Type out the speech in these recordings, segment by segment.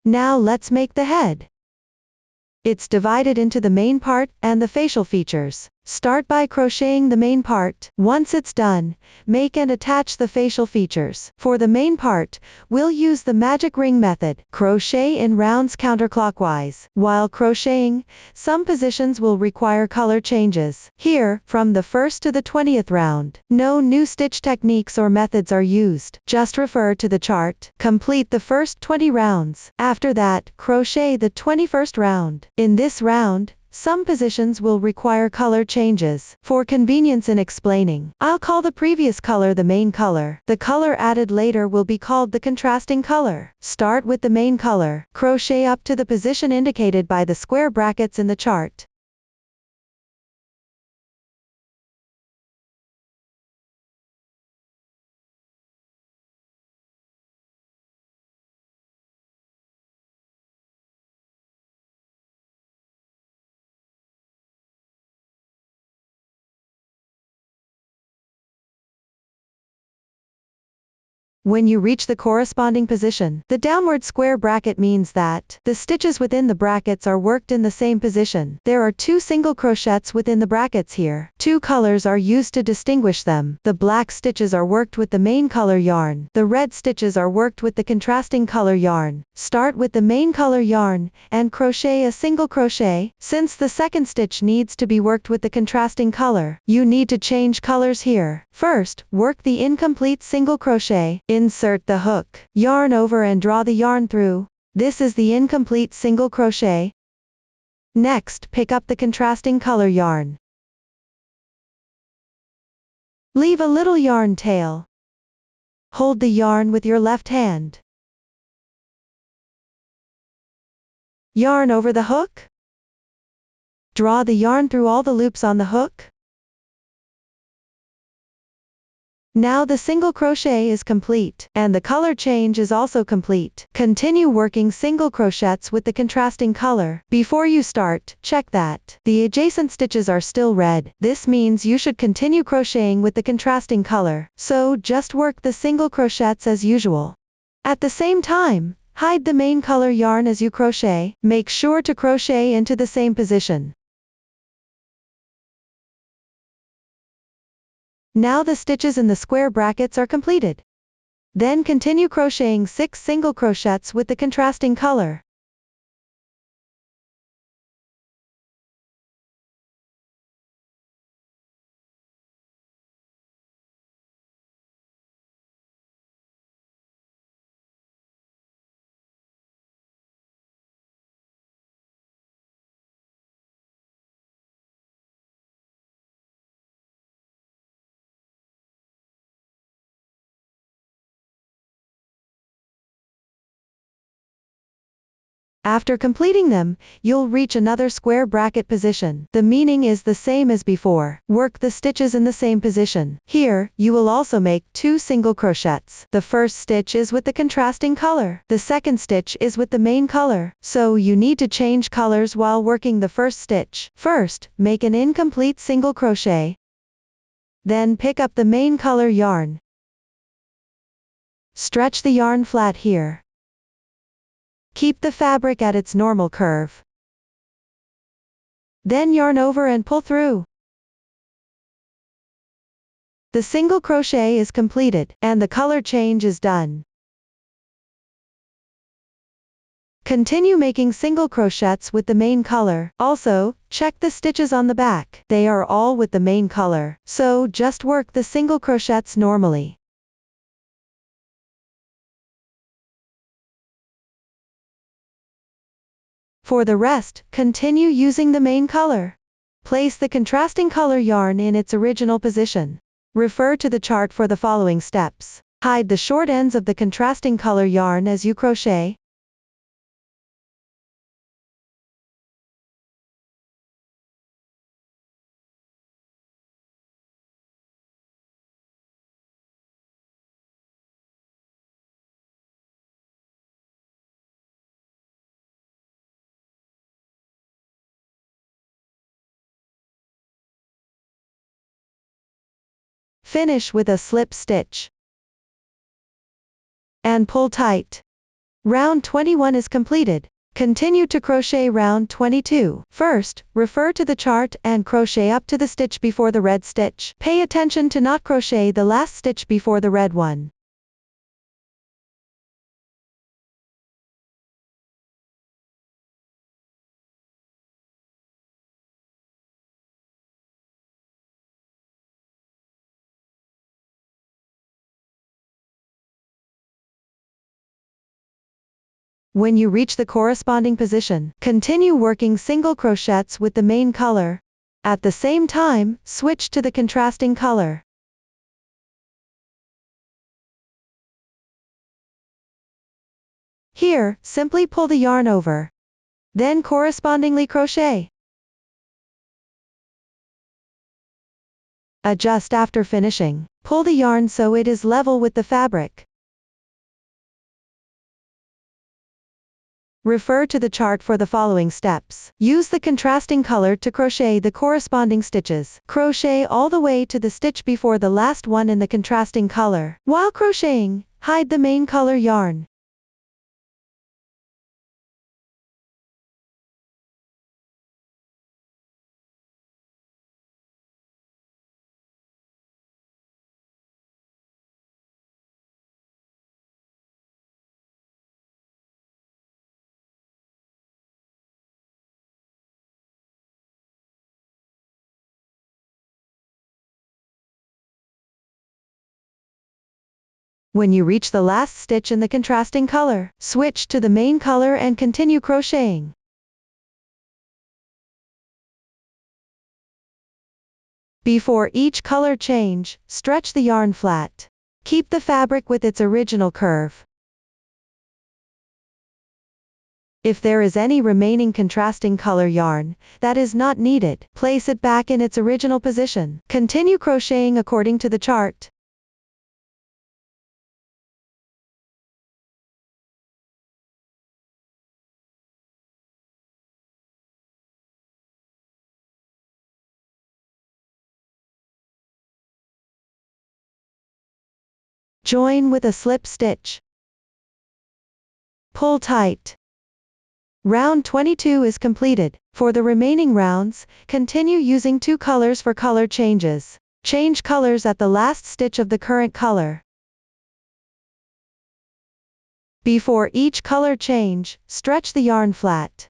Now let's make the head. It's divided into the main part and the facial features. Start by crocheting the main part. Once it's done, make and attach the facial features. For the main part, we'll use the magic ring method. Crochet in rounds counterclockwise. While crocheting, some positions will require color changes. Here, from the 1st to the 20th round, no new stitch techniques or methods are used. Just refer to the chart. Complete the first 20 rounds. After that, crochet the 21st round. In this round, some positions will require color changes. For convenience in explaining, I'll call the previous color the main color. The color added later will be called the contrasting color. Start with the main color. Crochet up to the position indicated by the square brackets in the chart. When you reach the corresponding position, the downward square bracket means that the stitches within the brackets are worked in the same position. There are 2 single crochets within the brackets here. 2 colors are used to distinguish them. The black stitches are worked with the main color yarn. The red stitches are worked with the contrasting color yarn. Start with the main color yarn, and crochet a single crochet. Since the second stitch needs to be worked with the contrasting color, you need to change colors here. First, work the incomplete single crochet. Insert the hook, yarn over and draw the yarn through. This is the incomplete single crochet. Next, pick up the contrasting color yarn. Leave a little yarn tail. Hold the yarn with your left hand. Yarn over the hook. Draw the yarn through all the loops on the hook. Now the single crochet is complete, and the color change is also complete. Continue working single crochets with the contrasting color. Before you start, check that the adjacent stitches are still red. This means you should continue crocheting with the contrasting color. So just work the single crochets as usual. At the same time, hide the main color yarn as you crochet. Make sure to crochet into the same position. Now the stitches in the square brackets are completed. Then continue crocheting 6 single crochets with the contrasting color. After completing them, you'll reach another square bracket position. The meaning is the same as before. Work the stitches in the same position. Here, you will also make 2 single crochets. The first stitch is with the contrasting color. The second stitch is with the main color. So you need to change colors while working the first stitch. First, make an incomplete single crochet. Then pick up the main color yarn. Stretch the yarn flat here. Keep the fabric at its normal curve. Then yarn over and pull through. The single crochet is completed, and the color change is done. Continue making single crochets with the main color. Also, check the stitches on the back. They are all with the main color, so just work the single crochets normally. For the rest, continue using the main color. Place the contrasting color yarn in its original position. Refer to the chart for the following steps. Hide the short ends of the contrasting color yarn as you crochet. Finish with a slip stitch. And pull tight. Round 21 is completed. Continue to crochet round 22. First, refer to the chart and crochet up to the stitch before the red stitch. Pay attention to not crochet the last stitch before the red one. When you reach the corresponding position, continue working single crochets with the main color. At the same time, switch to the contrasting color. Here, simply pull the yarn over. Then correspondingly crochet. Adjust after finishing. Pull the yarn so it is level with the fabric. Refer to the chart for the following steps. Use the contrasting color to crochet the corresponding stitches. Crochet all the way to the stitch before the last one in the contrasting color. While crocheting, hide the main color yarn. When you reach the last stitch in the contrasting color, switch to the main color and continue crocheting. Before each color change, stretch the yarn flat. Keep the fabric with its original curve. If there is any remaining contrasting color yarn that is not needed, place it back in its original position. Continue crocheting according to the chart. Join with a slip stitch. Pull tight. Round 22 is completed. For the remaining rounds, continue using two colors for color changes. Change colors at the last stitch of the current color. Before each color change, stretch the yarn flat.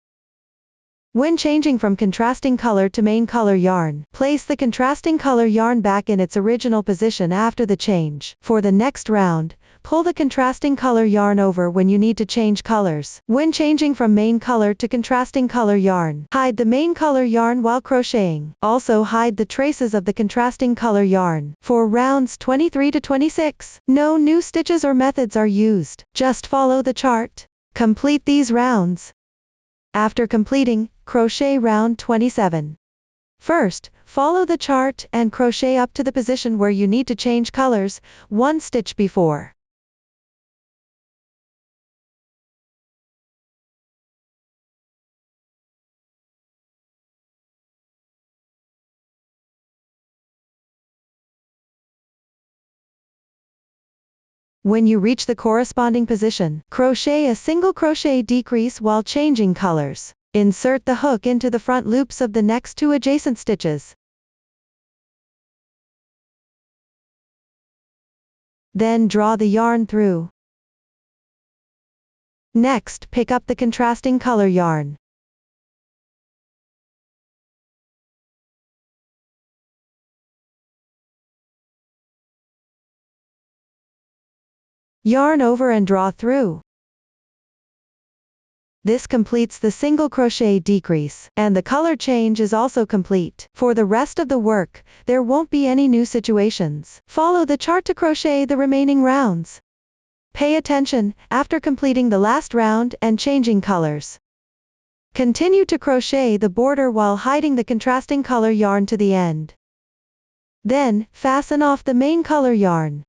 When changing from contrasting color to main color yarn, place the contrasting color yarn back in its original position after the change. For the next round, pull the contrasting color yarn over when you need to change colors. When changing from main color to contrasting color yarn, hide the main color yarn while crocheting. Also hide the traces of the contrasting color yarn. For rounds 23 to 26, no new stitches or methods are used. Just follow the chart. Complete these rounds. After completing, crochet round 27. First, follow the chart and crochet up to the position where you need to change colors, one stitch before. When you reach the corresponding position, crochet a single crochet decrease while changing colors. Insert the hook into the front loops of the next two adjacent stitches. Then draw the yarn through. Next, pick up the contrasting color yarn. Yarn over and draw through. This completes the single crochet decrease, and the color change is also complete. For the rest of the work, there won't be any new situations. Follow the chart to crochet the remaining rounds. Pay attention after completing the last round and changing colors. Continue to crochet the border while hiding the contrasting color yarn to the end. Then, fasten off the main color yarn.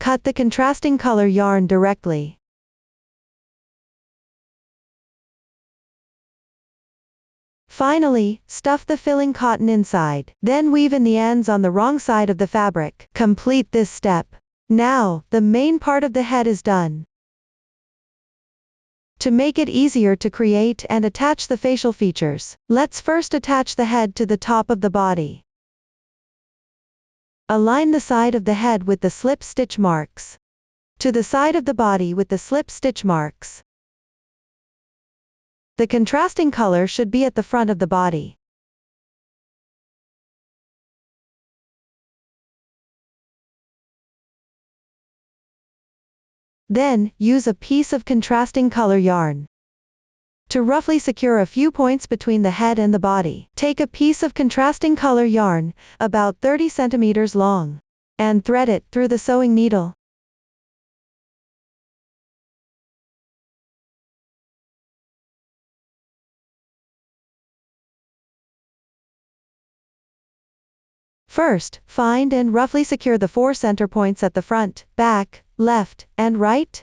Cut the contrasting color yarn directly. Finally, stuff the filling cotton inside. Then weave in the ends on the wrong side of the fabric. Complete this step. Now, the main part of the head is done. To make it easier to create and attach the facial features, let's first attach the head to the top of the body. Align the side of the head with the slip stitch marks. To the side of the body with the slip stitch marks. The contrasting color should be at the front of the body. Then, use a piece of contrasting color yarn. To roughly secure a few points between the head and the body, take a piece of contrasting color yarn, about 30 centimeters long, and thread it through the sewing needle. First, find and roughly secure the 4 center points at the front, back, left, and right.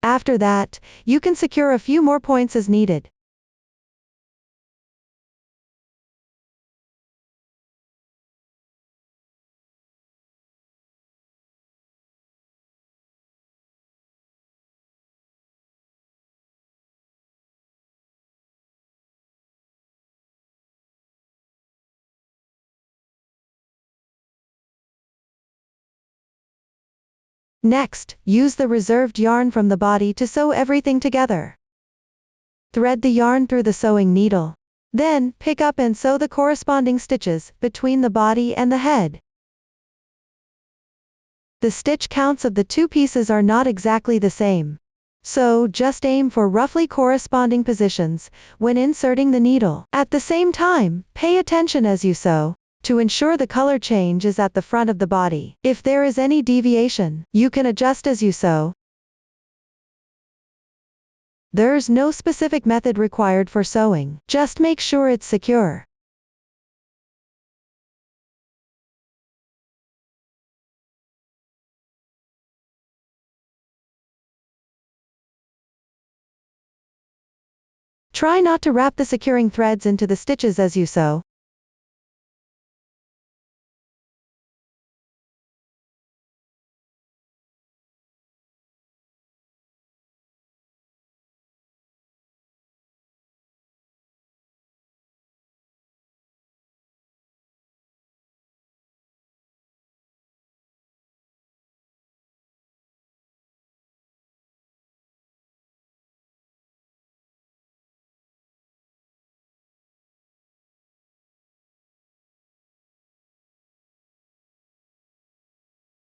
After that, you can secure a few more points as needed. Next, use the reserved yarn from the body to sew everything together. Thread the yarn through the sewing needle. Then, pick up and sew the corresponding stitches between the body and the head. The stitch counts of the two pieces are not exactly the same. So, just aim for roughly corresponding positions when inserting the needle. At the same time, pay attention as you sew, to ensure the color change is at the front of the body. If there is any deviation, you can adjust as you sew. There's no specific method required for sewing, just make sure it's secure. Try not to wrap the securing threads into the stitches as you sew.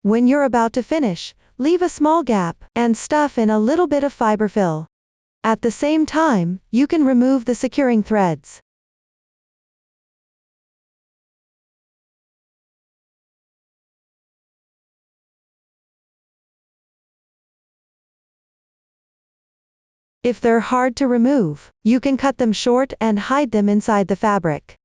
When you're about to finish, leave a small gap, and stuff in a little bit of fiber fill. At the same time, you can remove the securing threads. If they're hard to remove, you can cut them short and hide them inside the fabric.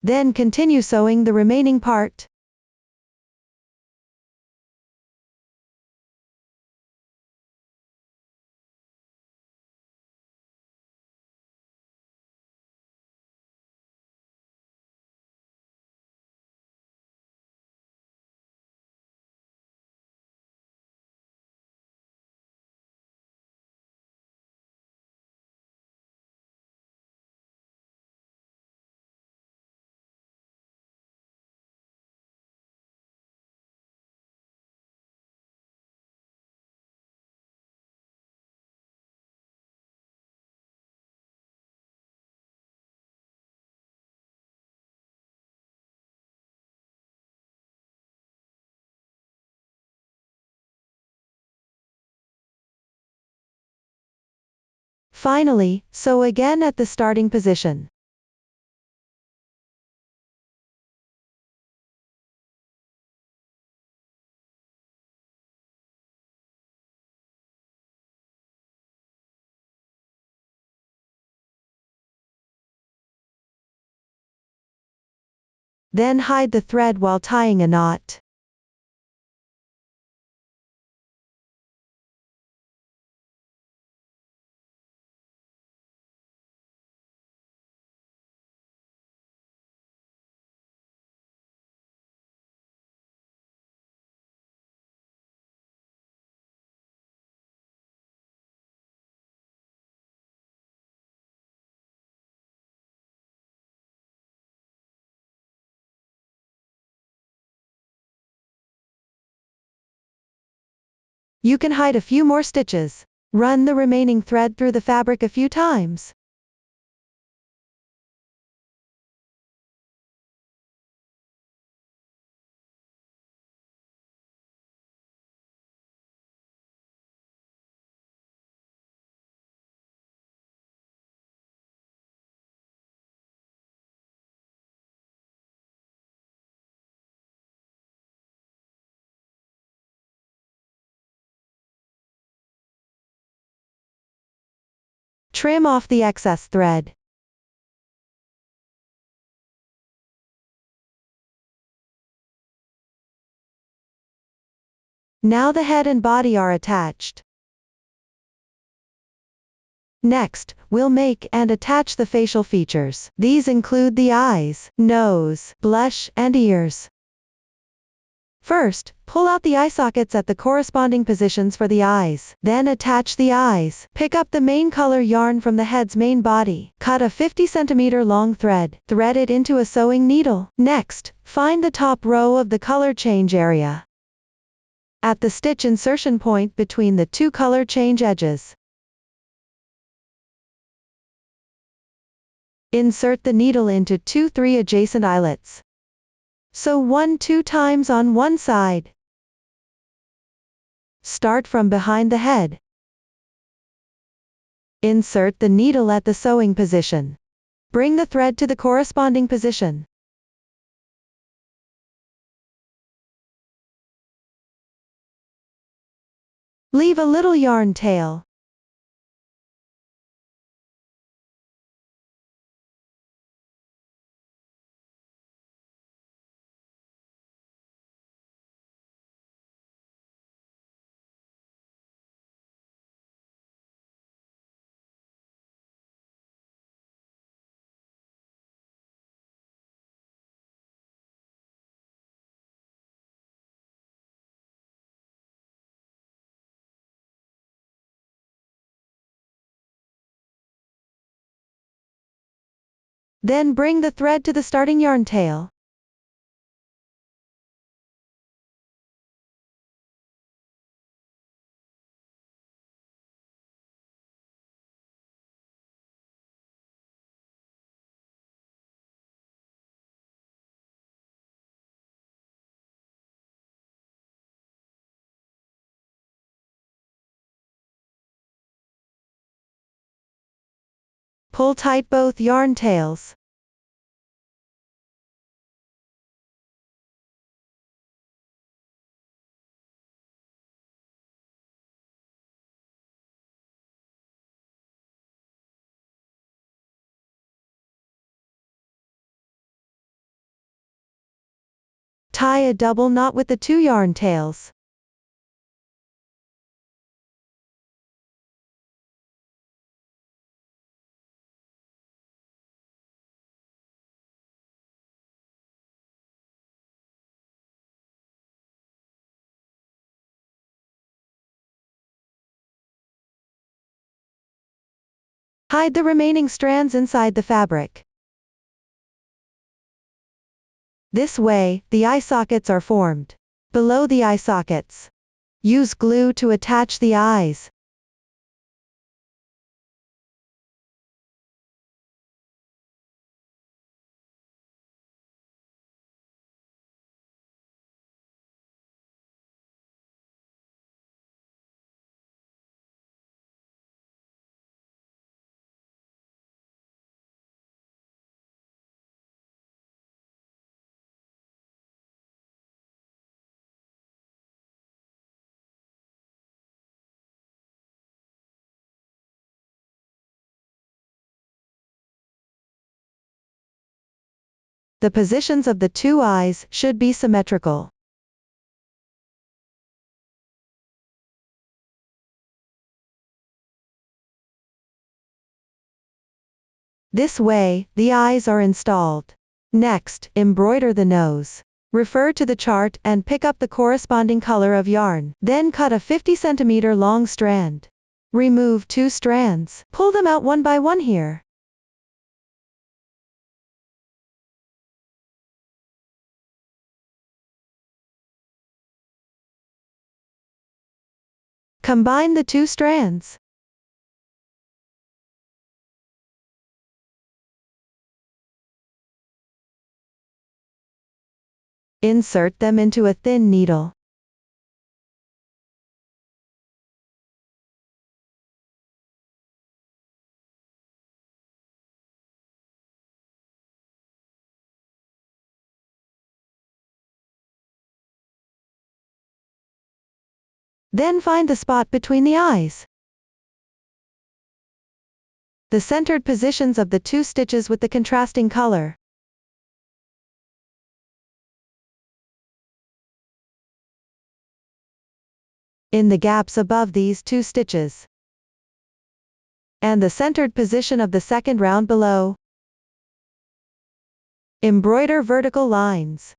Then continue sewing the remaining part. Finally, sew again at the starting position. Then hide the thread while tying a knot. You can hide a few more stitches. Run the remaining thread through the fabric a few times. Trim off the excess thread. Now the head and body are attached. Next, we'll make and attach the facial features. These include the eyes, nose, blush, and ears. First, pull out the eye sockets at the corresponding positions for the eyes. Then attach the eyes. Pick up the main color yarn from the head's main body. Cut a 50 cm long thread. Thread it into a sewing needle. Next, find the top row of the color change area. At the stitch insertion point between the two color change edges, insert the needle into 2-3 adjacent eyelets. Sew 1-2 times on one side. Start from behind the head. Insert the needle at the sewing position. Bring the thread to the corresponding position. Leave a little yarn tail. Then bring the thread to the starting yarn tail. Pull tight both yarn tails. Tie a double knot with the two yarn tails. Hide the remaining strands inside the fabric. This way, the eye sockets are formed. Below the eye sockets, use glue to attach the eyes. The positions of the two eyes should be symmetrical. This way, the eyes are installed. Next, embroider the nose. Refer to the chart and pick up the corresponding color of yarn. Then cut a 50 cm long strand. Remove 2 strands. Pull them out one by one here. Combine the 2 strands. Insert them into a thin needle. Then find the spot between the eyes. the centered positions of the 2 stitches with the contrasting color. In the gaps above these 2 stitches. And the centered position of the second round below. Embroider vertical lines.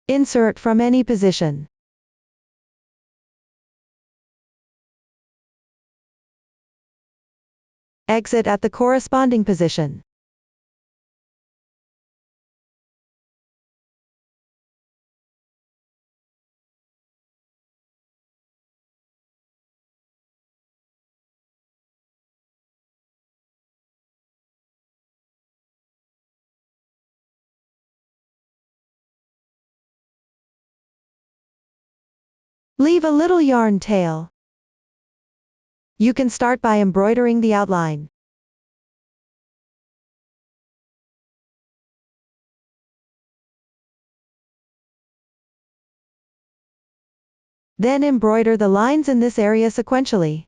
Insert from any position. Exit at the corresponding position. Leave a little yarn tail. You can start by embroidering the outline. Then embroider the lines in this area sequentially.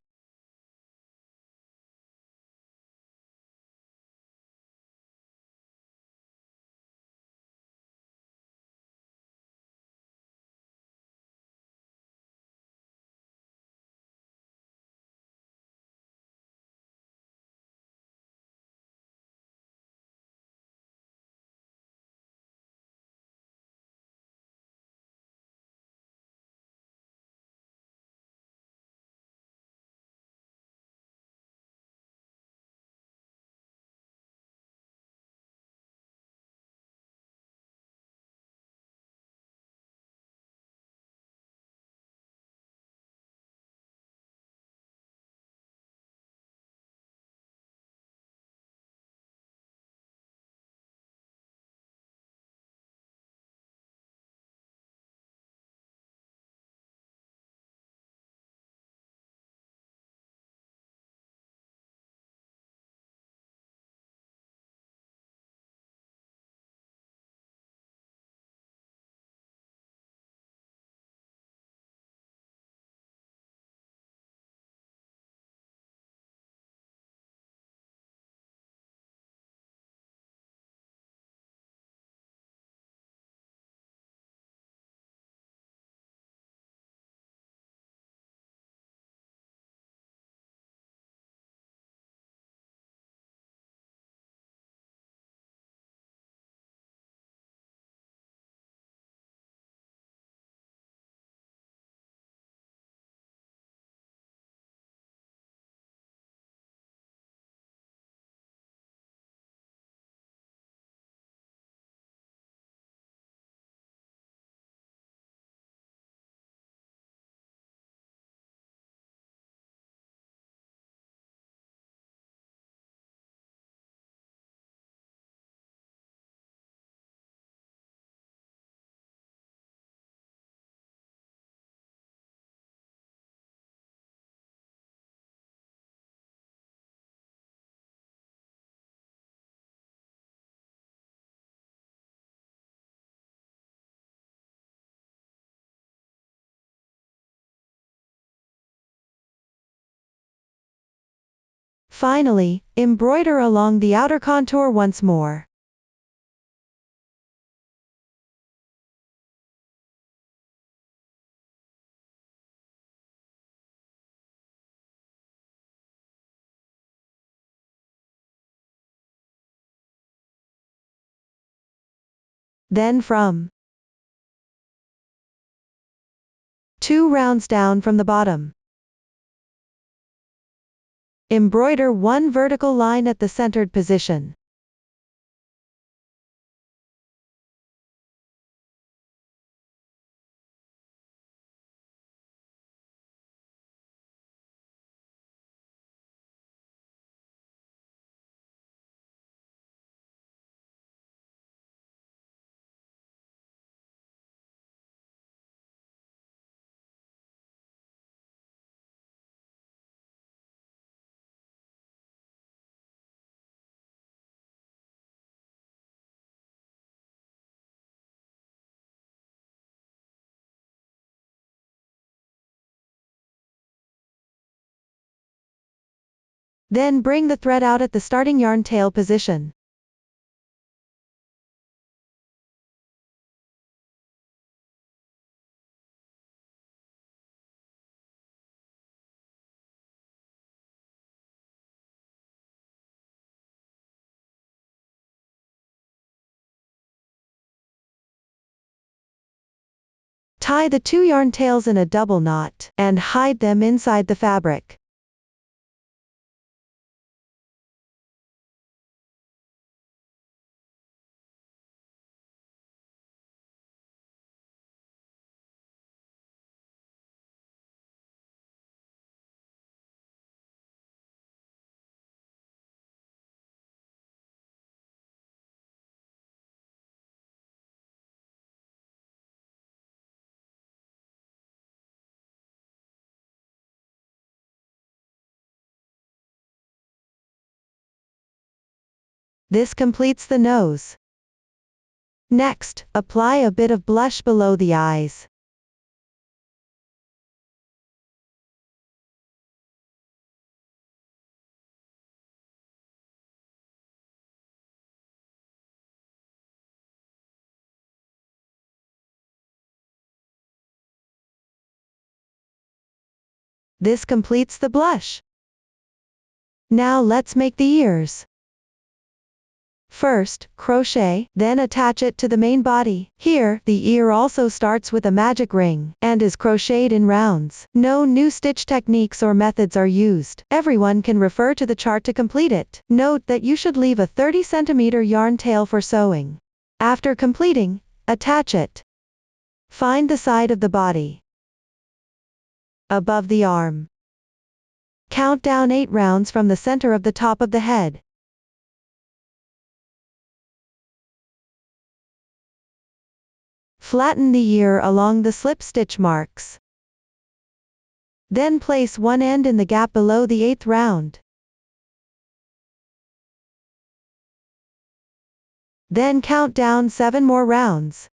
Finally, embroider along the outer contour once more. Then from 2 rounds down from the bottom, embroider 1 vertical line at the centered position. Then bring the thread out at the starting yarn tail position. Tie the 2 yarn tails in a double knot, and hide them inside the fabric. This completes the nose. Next, apply a bit of blush below the eyes. This completes the blush. Now let's make the ears. First, crochet, then attach it to the main body. Here, the ear also starts with a magic ring, and is crocheted in rounds. No new stitch techniques or methods are used. Everyone can refer to the chart to complete it. Note that you should leave a 30 cm yarn tail for sewing. After completing, attach it. Find the side of the body above the arm. Count down 8 rounds from the center of the top of the head. Flatten the ear along the slip stitch marks. Then place one end in the gap below the 8th round. Then count down 7 more rounds.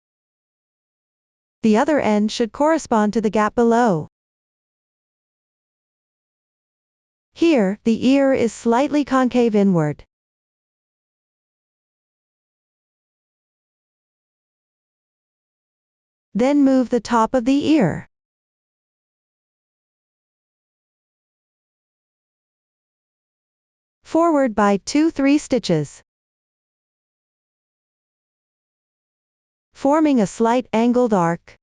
The other end should correspond to the gap below. Here, the ear is slightly concave inward. Then move the top of the ear forward by 2-3 stitches, forming a slight angled arc.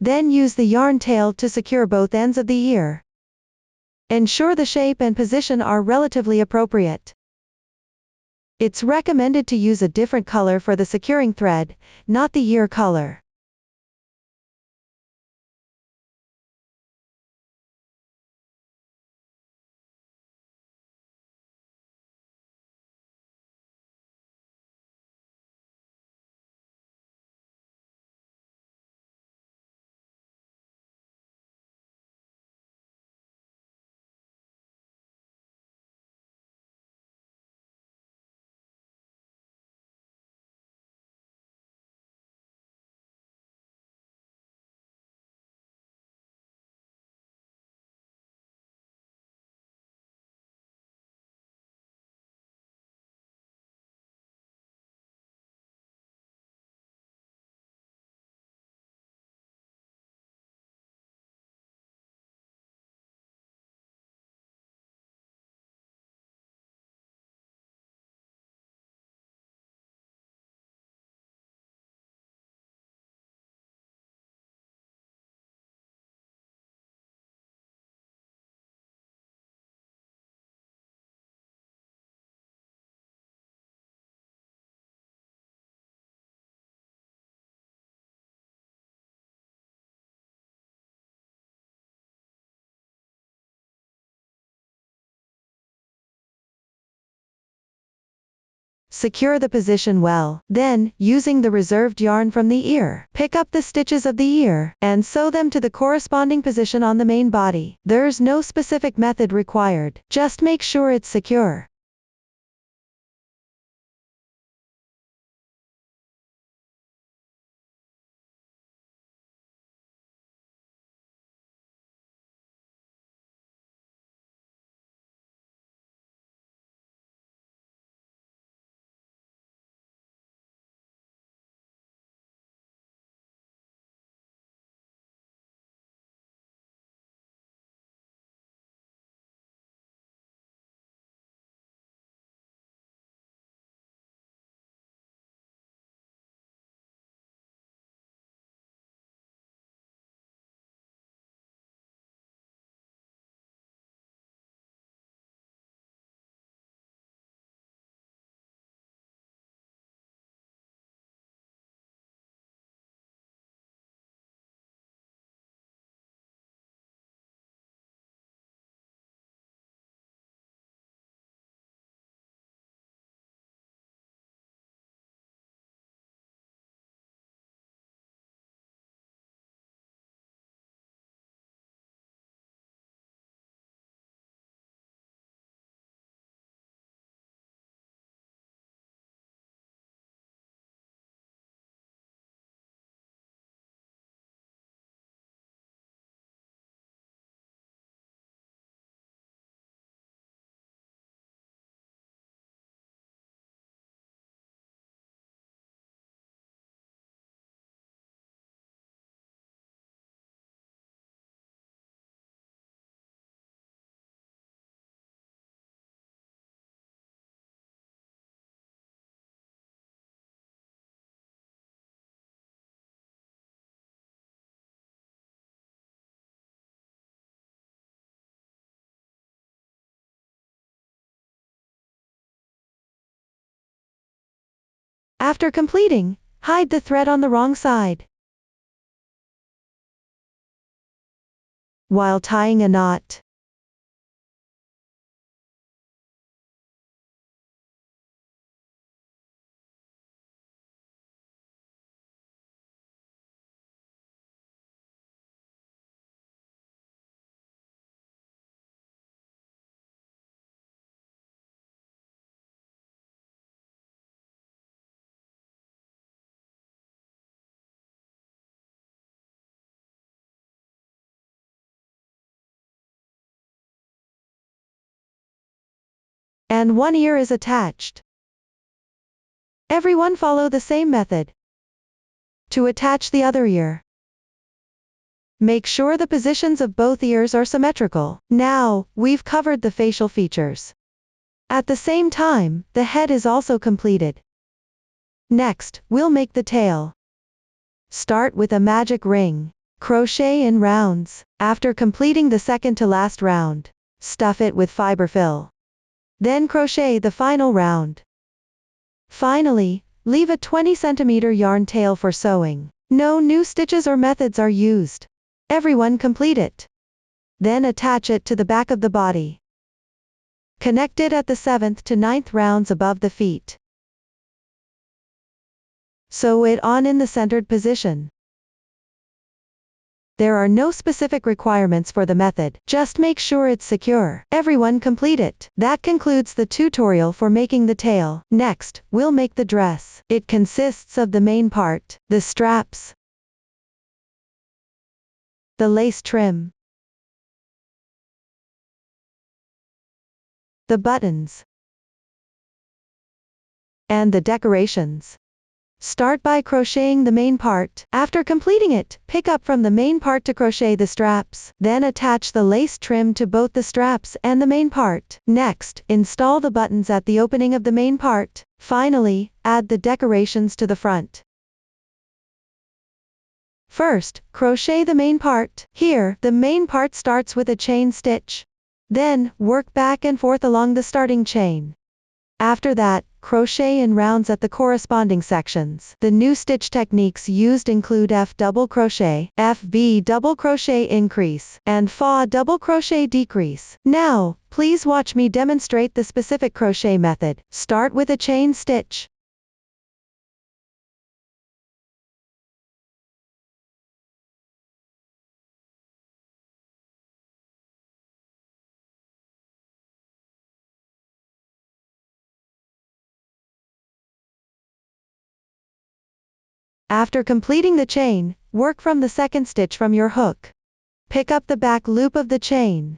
Then use the yarn tail to secure both ends of the ear. Ensure the shape and position are relatively appropriate. It's recommended to use a different color for the securing thread, not the ear color. Secure the position well. Then, using the reserved yarn from the ear, pick up the stitches of the ear, and sew them to the corresponding position on the main body. There's no specific method required. Just make sure it's secure. After completing, hide the thread on the wrong side. While tying a knot, and one ear is attached. Everyone follow the same method. To attach the other ear, make sure the positions of both ears are symmetrical. Now, we've covered the facial features. At the same time, the head is also completed. Next, we'll make the tail. Start with a magic ring. Crochet in rounds. After completing the second to last round, stuff it with fiber fill. Then crochet the final round. Finally, leave a 20 cm yarn tail for sewing. No new stitches or methods are used. Everyone complete it. Then attach it to the back of the body. Connect it at the 7th to 9th rounds above the feet. Sew it on in the centered position. There are no specific requirements for the method, just make sure it's secure. Everyone complete it. That concludes the tutorial for making the tail. Next, we'll make the dress. It consists of the main part, the straps, the lace trim, the buttons, and the decorations. Start by crocheting the main part. After completing it, pick up from the main part to crochet the straps. Then attach the lace trim to both the straps and the main part. Next, install the buttons at the opening of the main part. Finally, add the decorations to the front. First, crochet the main part. Here, the main part starts with a chain stitch. Then, work back and forth along the starting chain. After that, crochet in rounds at the corresponding sections. The new stitch techniques used include F double crochet, FB double crochet increase, and FA double crochet decrease. Now, please watch me demonstrate the specific crochet method. Start with a chain stitch. After completing the chain, work from the second stitch from your hook. Pick up the back loop of the chain.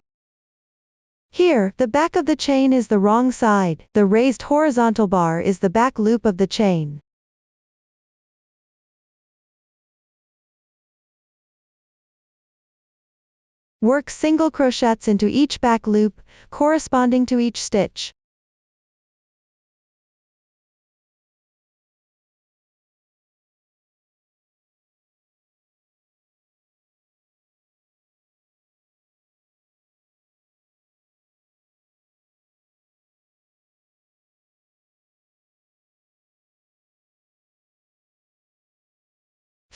Here, the back of the chain is the wrong side. The raised horizontal bar is the back loop of the chain. Work single crochets into each back loop, corresponding to each stitch.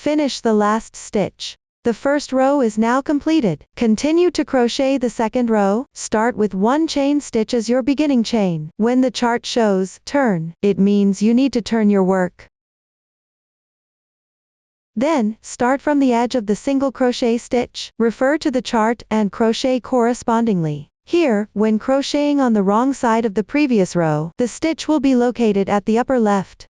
Finish the last stitch. The first row is now completed. Continue to crochet the second row. Start with one chain stitch as your beginning chain. When the chart shows turn, it means you need to turn your work. Then, start from the edge of the single crochet stitch. Refer to the chart and crochet correspondingly. Here, when crocheting on the wrong side of the previous row, the stitch will be located at the upper left.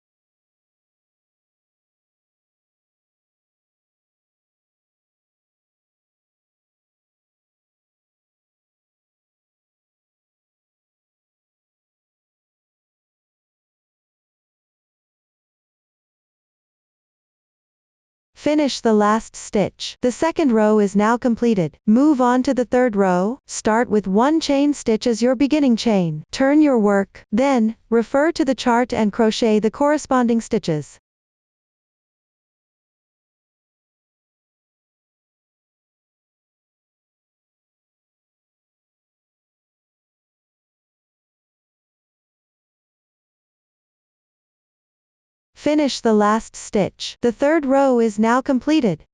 Finish the last stitch. The second row is now completed. Move on to the third row. Start with one chain stitch as your beginning chain. Turn your work. Then, refer to the chart and crochet the corresponding stitches. Finish the last stitch. The third row is now completed.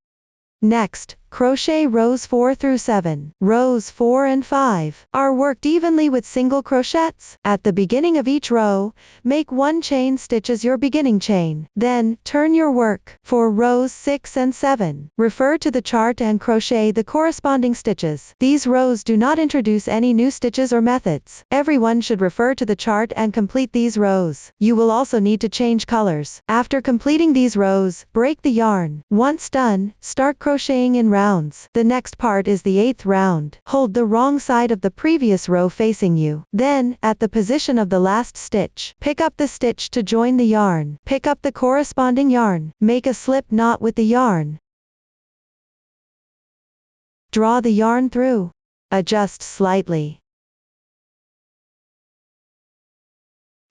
Next, crochet rows 4 through 7. Rows 4 and 5 are worked evenly with single crochets. At the beginning of each row, make 1 chain stitch as your beginning chain. Then, turn your work. For rows 6 and 7, refer to the chart and crochet the corresponding stitches. These rows do not introduce any new stitches or methods. Everyone should refer to the chart and complete these rows. You will also need to change colors. After completing these rows, break the yarn. Once done, start crocheting in rounds. The next part is the 8th round. Hold the wrong side of the previous row facing you. Then, at the position of the last stitch, pick up the stitch to join the yarn. Pick up the corresponding yarn. Make a slip knot with the yarn. Draw the yarn through. Adjust slightly.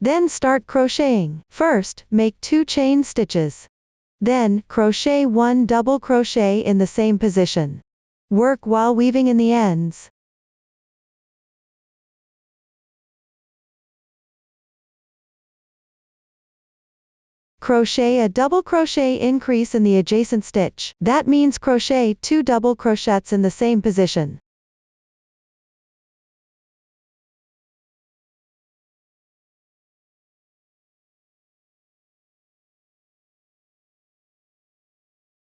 Then start crocheting. First, make 2 chain stitches. Then, crochet 1 double crochet in the same position. Work while weaving in the ends. Crochet a double crochet increase in the adjacent stitch. That means crochet 2 double crochets in the same position.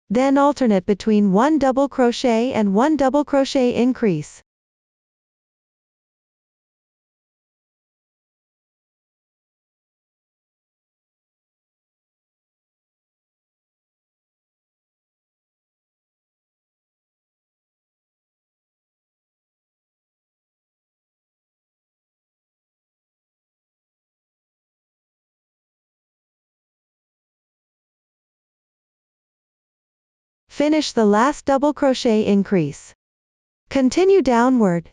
Then alternate between 1 double crochet and 1 double crochet increase. Finish the last double crochet increase. Continue downward.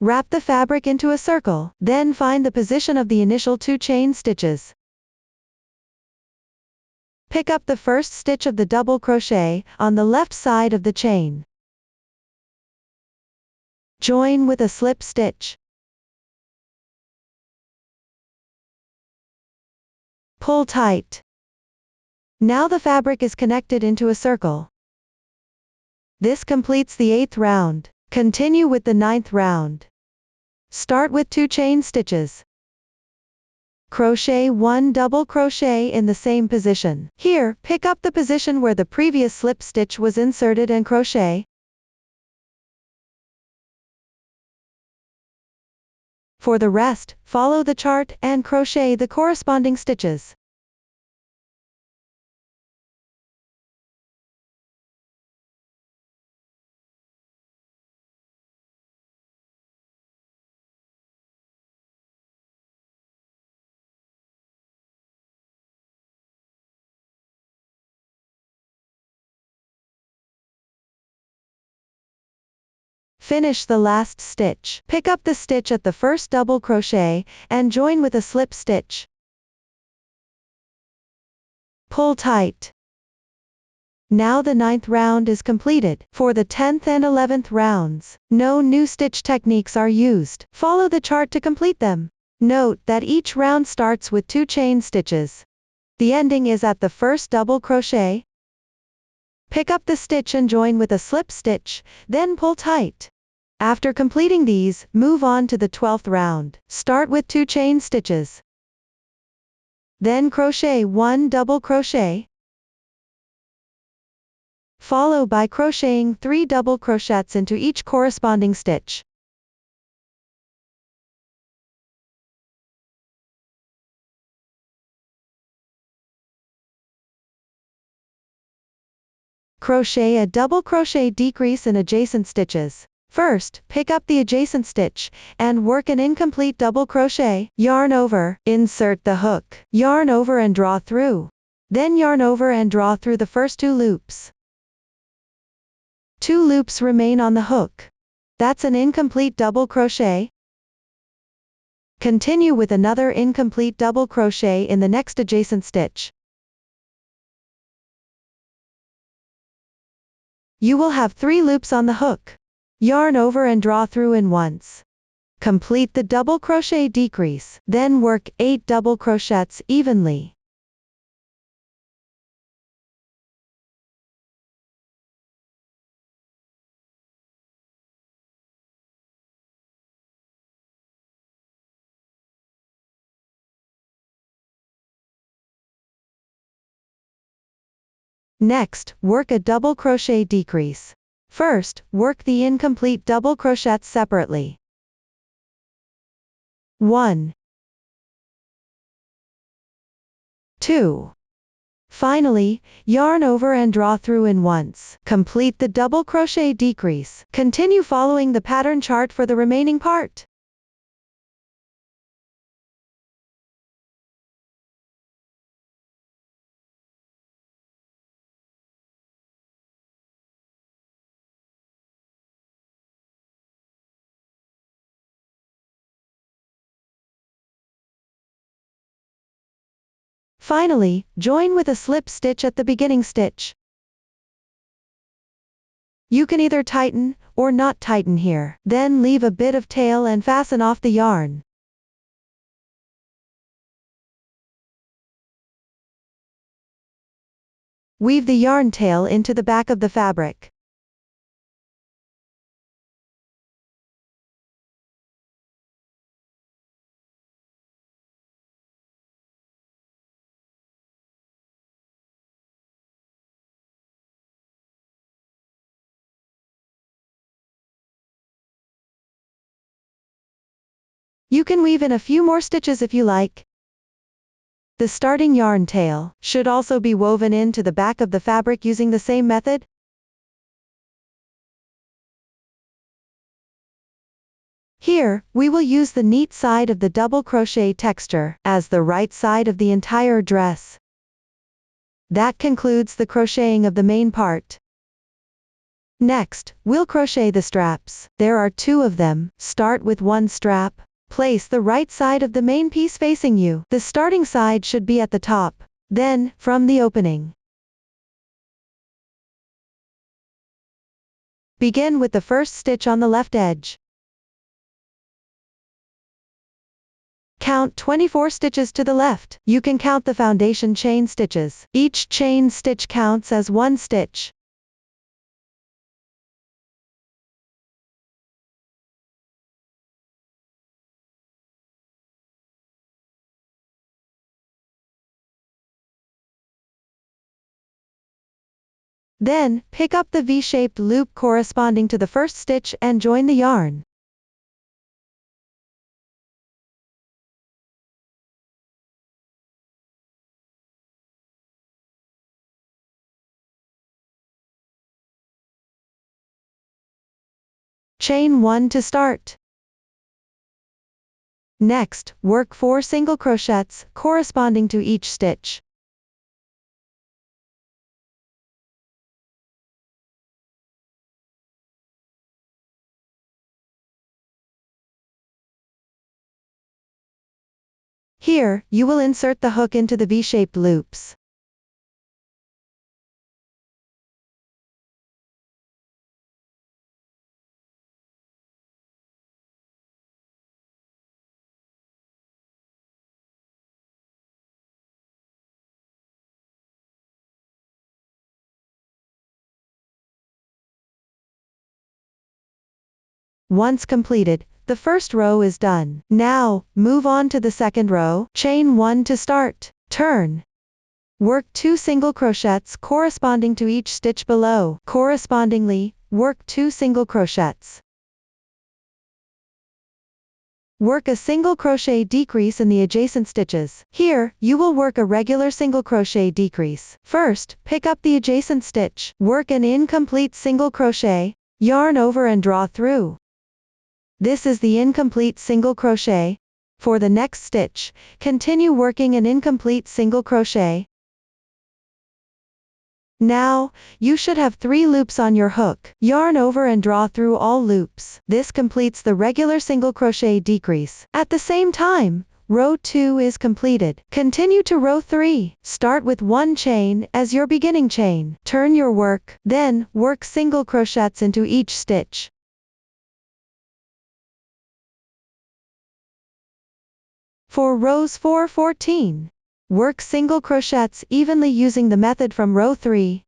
Wrap the fabric into a circle, then find the position of the initial 2 chain stitches. Pick up the first stitch of the double crochet on the left side of the chain. Join with a slip stitch. Pull tight. Now the fabric is connected into a circle. This completes the 8th round. Continue with the 9th round. Start with 2 chain stitches. Crochet 1 double crochet in the same position. Here, pick up the position where the previous slip stitch was inserted and crochet. For the rest, follow the chart and crochet the corresponding stitches. Finish the last stitch. Pick up the stitch at the first double crochet and join with a slip stitch. Pull tight. Now the 9th round is completed. For the 10th and 11th rounds, no new stitch techniques are used. Follow the chart to complete them. Note that each round starts with 2 chain stitches. The ending is at the first double crochet. Pick up the stitch and join with a slip stitch, then pull tight. After completing these, move on to the 12th round. Start with 2 chain stitches. Then crochet 1 double crochet. Follow by crocheting 3 double crochets into each corresponding stitch. Crochet a double crochet decrease in adjacent stitches. First, pick up the adjacent stitch, and work an incomplete double crochet. Yarn over, insert the hook, yarn over and draw through. Then yarn over and draw through the first 2 loops. 2 loops remain on the hook. That's an incomplete double crochet. Continue with another incomplete double crochet in the next adjacent stitch. You will have 3 loops on the hook. Yarn over and draw through in once. Complete the double crochet decrease, then work 8 double crochets evenly. Next, work a double crochet decrease. First, work the incomplete double crochets separately. 1, 2. Finally, yarn over and draw through in once. Complete the double crochet decrease. Continue following the pattern chart for the remaining part. Finally, join with a slip stitch at the beginning stitch. You can either tighten, or not tighten here. Then leave a bit of tail and fasten off the yarn. Weave the yarn tail into the back of the fabric. You can weave in a few more stitches if you like. The starting yarn tail should also be woven into the back of the fabric using the same method. Here, we will use the neat side of the double crochet texture as the right side of the entire dress. That concludes the crocheting of the main part. Next, we'll crochet the straps. There are 2 of them. Start with one strap. Place the right side of the main piece facing you. The starting side should be at the top. Then, from the opening, begin with the first stitch on the left edge. Count 24 stitches to the left. You can count the foundation chain stitches. Each chain stitch counts as 1 stitch. Then, pick up the V-shaped loop corresponding to the first stitch and join the yarn. Chain 1 to start. Next, work 4 single crochets corresponding to each stitch. Here, you will insert the hook into the V-shaped loops. Once completed, the first row is done. Now, move on to the second row. Chain 1 to start. Turn. Work 2 single crochets corresponding to each stitch below. Correspondingly, work 2 single crochets. Work a single crochet decrease in the adjacent stitches. Here, you will work a regular single crochet decrease. First, pick up the adjacent stitch. Work an incomplete single crochet. Yarn over and draw through. This is the incomplete single crochet. For the next stitch, continue working an incomplete single crochet. Now, you should have 3 loops on your hook. Yarn over and draw through all loops. This completes the regular single crochet decrease. At the same time, row 2 is completed. Continue to row 3. Start with 1 chain as your beginning chain. Turn your work, then work single crochets into each stitch. For rows 4-14, work single crochets evenly using the method from row 3.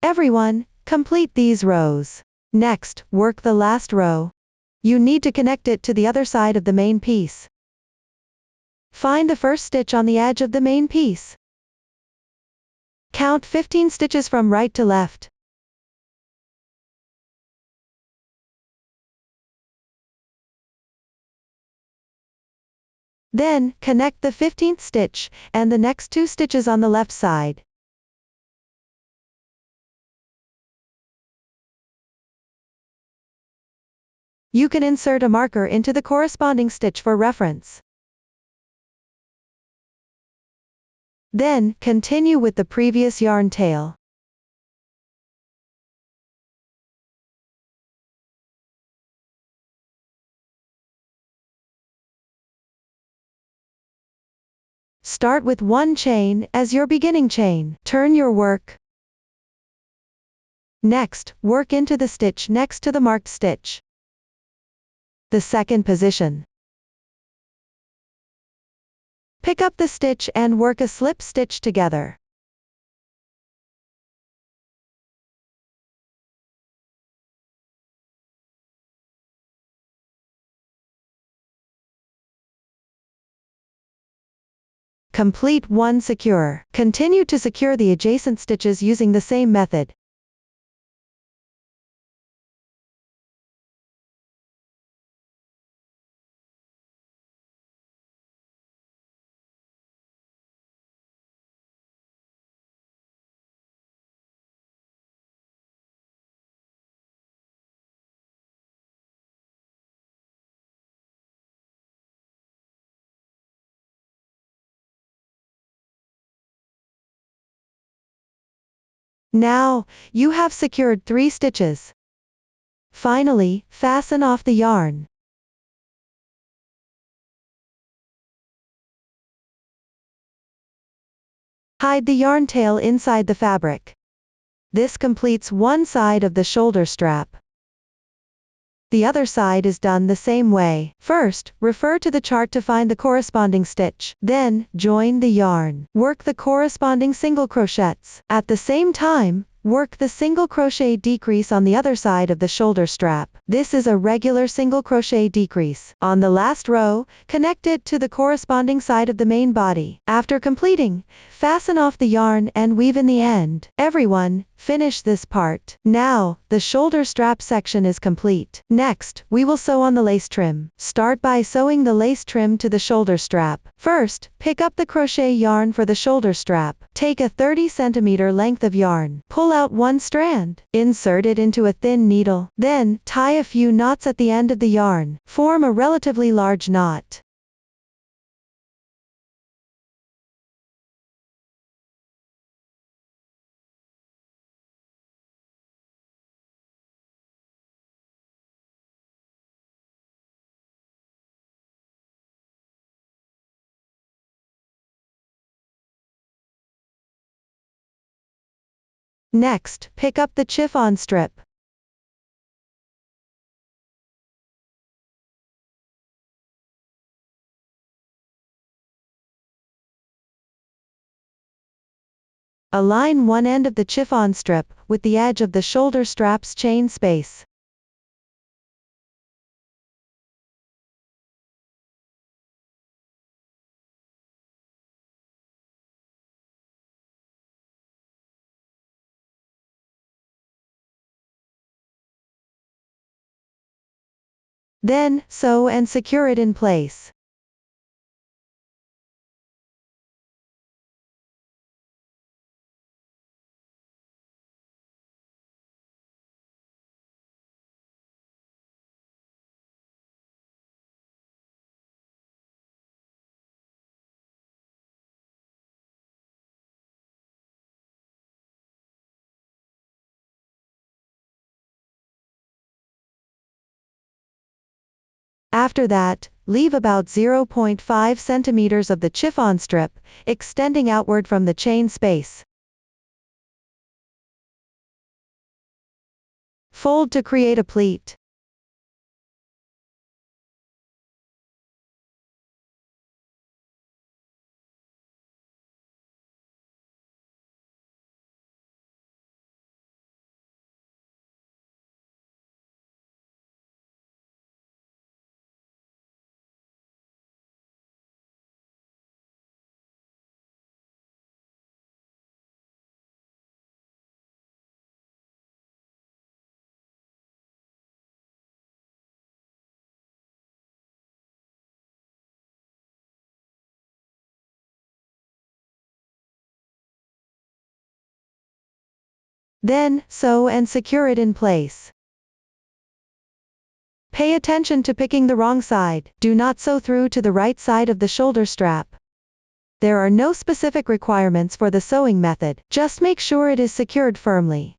Everyone, complete these rows. Next, work the last row. You need to connect it to the other side of the main piece. Find the first stitch on the edge of the main piece. Count 15 stitches from right to left. Then, connect the 15th stitch, and the next 2 stitches on the left side. You can insert a marker into the corresponding stitch for reference. Then, continue with the previous yarn tail. Start with 1 chain as your beginning chain. Turn your work. Next, work into the stitch next to the marked stitch. The second position. Pick up the stitch and work a slip stitch together. Complete 1 secure. Continue to secure the adjacent stitches using the same method. Now, you have secured 3 stitches. Finally, fasten off the yarn. Hide the yarn tail inside the fabric. This completes one side of the shoulder strap. The other side is done the same way. First, refer to the chart to find the corresponding stitch. Then, join the yarn. Work the corresponding single crochets. At the same time, work the single crochet decrease on the other side of the shoulder strap. This is a regular single crochet decrease. On the last row, connect it to the corresponding side of the main body. After completing, fasten off the yarn and weave in the end. Everyone, finish this part. Now, the shoulder strap section is complete. Next, we will sew on the lace trim. Start by sewing the lace trim to the shoulder strap. First, pick up the crochet yarn for the shoulder strap. Take a 30 cm length of yarn. Pull out 1 strand. Insert it into a thin needle. Then, tie a few knots at the end of the yarn. Form a relatively large knot. Next, pick up the chiffon strip. Align one end of the chiffon strip with the edge of the shoulder strap's chain space. Then, sew and secure it in place. After that, leave about 0.5 centimeters of the chiffon strip, extending outward from the chain space. Fold to create a pleat. Then, sew and secure it in place. Pay attention to picking the wrong side. Do not sew through to the right side of the shoulder strap. There are no specific requirements for the sewing method, just make sure it is secured firmly.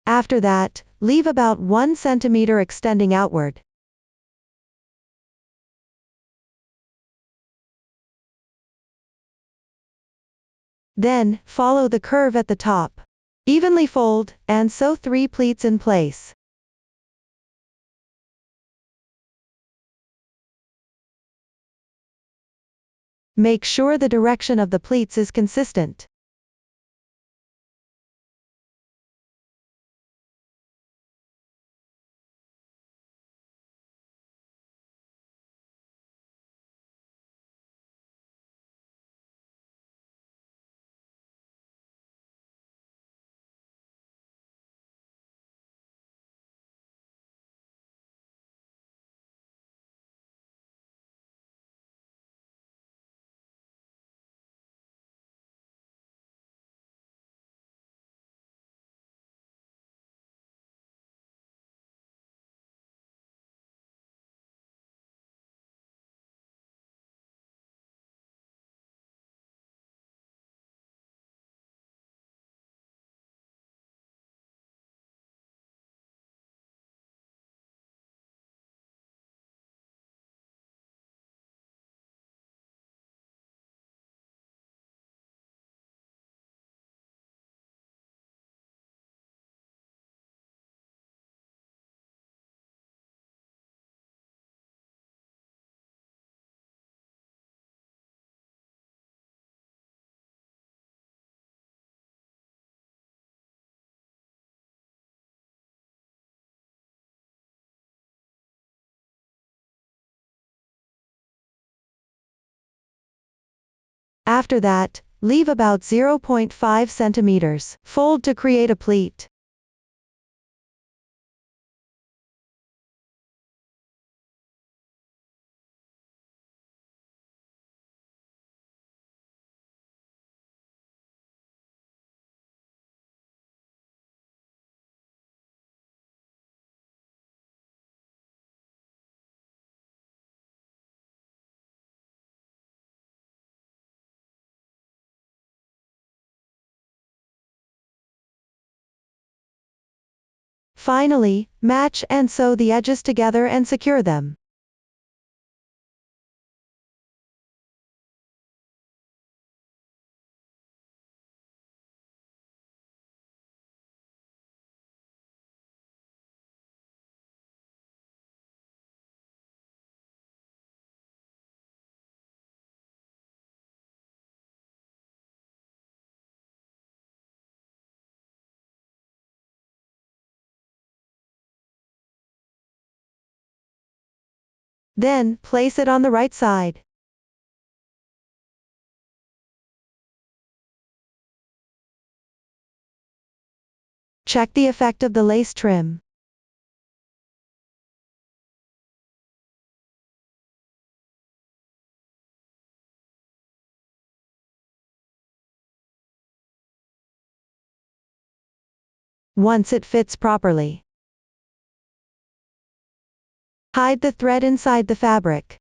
After that, leave about 1 centimeter extending outward. Then, follow the curve at the top. Evenly fold, and sew 3 pleats in place. Make sure the direction of the pleats is consistent. After that, leave about 0.5 centimeters. Fold to create a pleat. Finally, match and sew the edges together and secure them. Then, place it on the right side. Check the effect of the lace trim. Once it fits properly, hide the thread inside the fabric.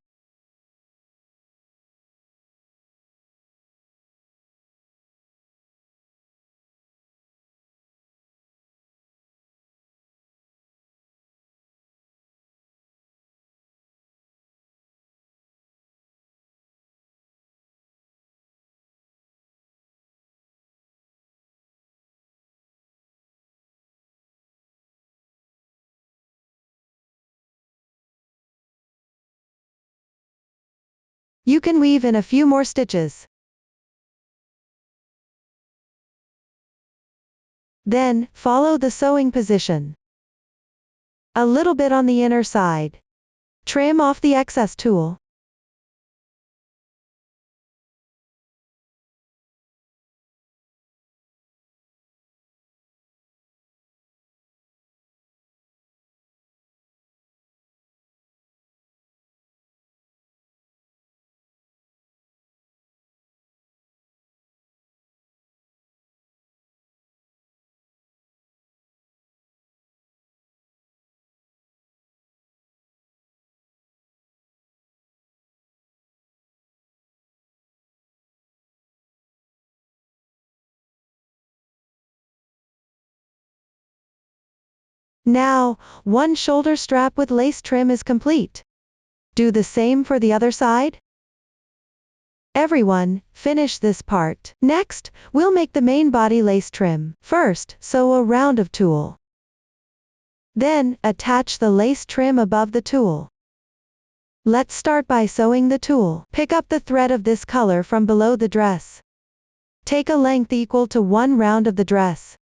You can weave in a few more stitches. Then, follow the sewing position. A little bit on the inner side. Trim off the excess tulle. Now, one shoulder strap with lace trim is complete. Do the same for the other side. Everyone, finish this part. Next, we'll make the main body lace trim. First, sew a round of tulle. Then, attach the lace trim above the tulle. Let's start by sewing the tulle. Pick up the thread of this color from below the dress. Take a length equal to 1 round of the dress.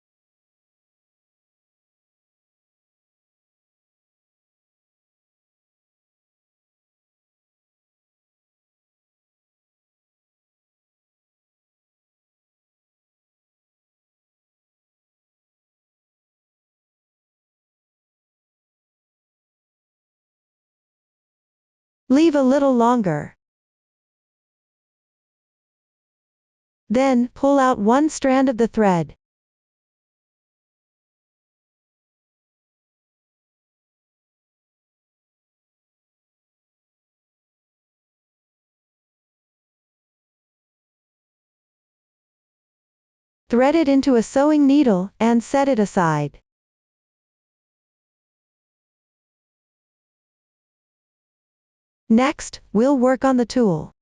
Leave a little longer. Then, pull out one strand of the thread. Thread it into a sewing needle, and set it aside. Next, we'll work on the tulle.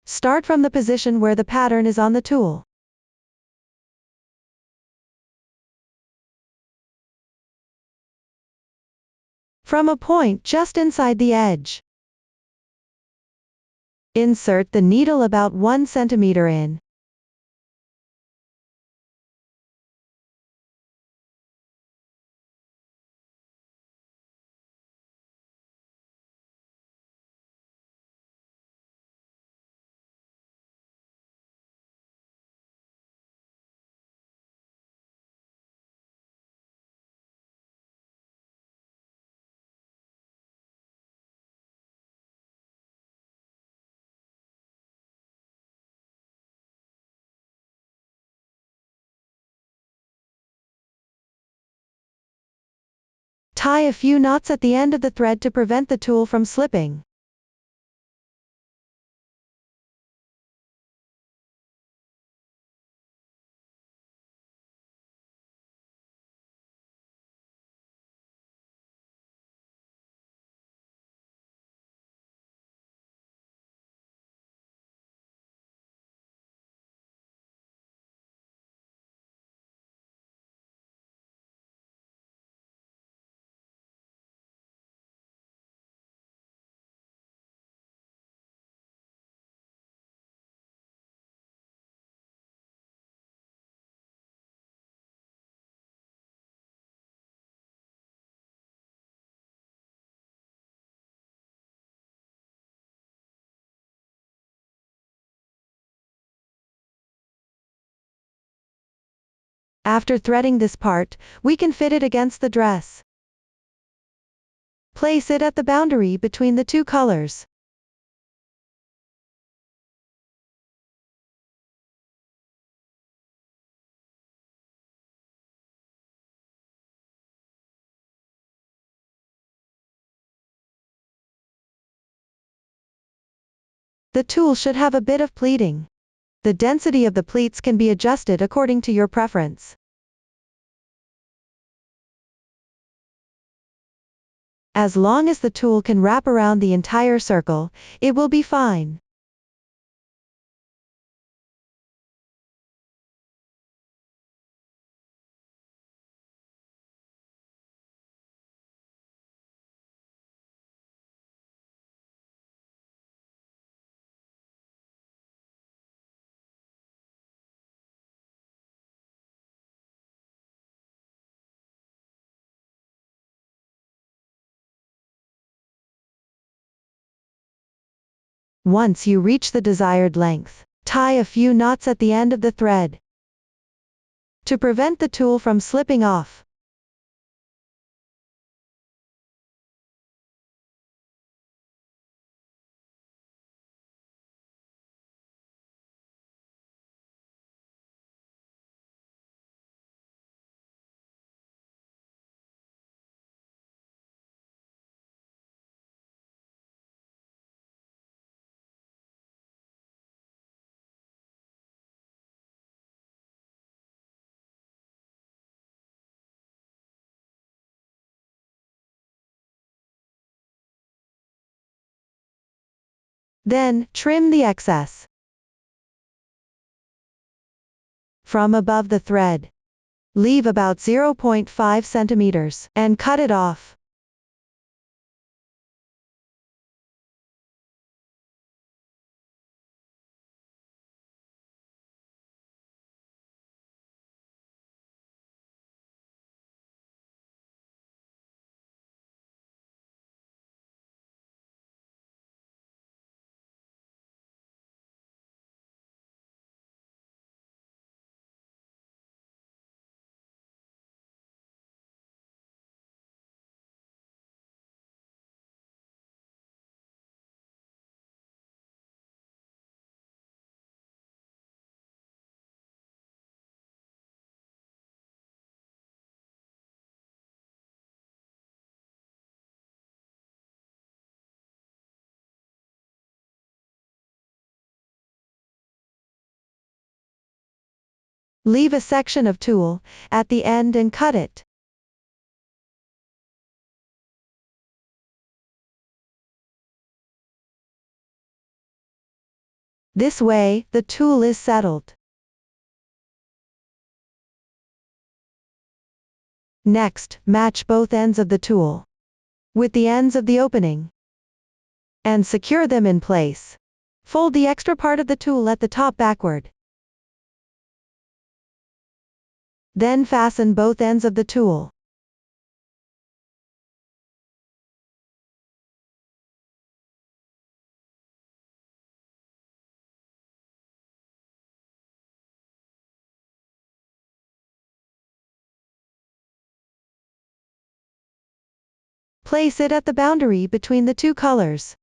Start from the position where the pattern is on the tulle. From a point just inside the edge. Insert the needle about 1 centimeter in. Tie a few knots at the end of the thread to prevent the tulle from slipping. After threading this part, we can fit it against the dress. Place it at the boundary between the two colors. The tulle should have a bit of pleating. The density of the pleats can be adjusted according to your preference. As long as the tulle can wrap around the entire circle, it will be fine. Once you reach the desired length, tie a few knots at the end of the thread to prevent the tulle from slipping off. Then, trim the excess from above the thread. Leave about 0.5 centimeters, and cut it off. Leave a section of tulle at the end and cut it. This way, the tulle is settled. Next, match both ends of the tulle with the ends of the opening and secure them in place. Fold the extra part of the tulle at the top backward. Then fasten both ends of the tulle. Place it at the boundary between the two colors.